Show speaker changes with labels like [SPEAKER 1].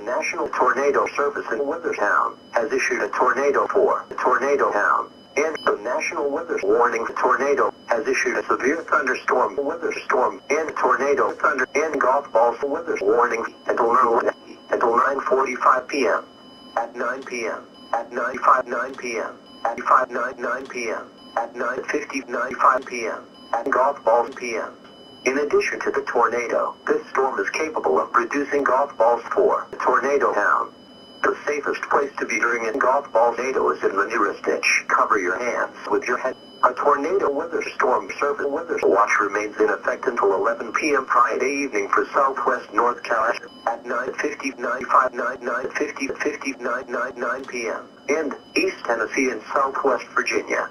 [SPEAKER 1] National Tornado Service in Weathertown has issued a tornado for Tornado Town. And the National Weather Warning Tornado has issued a severe thunderstorm and tornado thunder and golf balls weather warning until 9:45 p.m. At 9 p.m. At 9 p.m. At 9 p.m. At 9:55 p.m. At golf balls p.m. In addition to the tornado, this storm is capable of producing golf balls for Tornado Town. The safest place to be during a golf ball tornado is in the nearest ditch. Cover your hands with your head. A tornado weather storm service weather watch remains in effect until 11 p.m. Friday evening for southwest North Carolina at 9:59 p.m. and East Tennessee and southwest Virginia.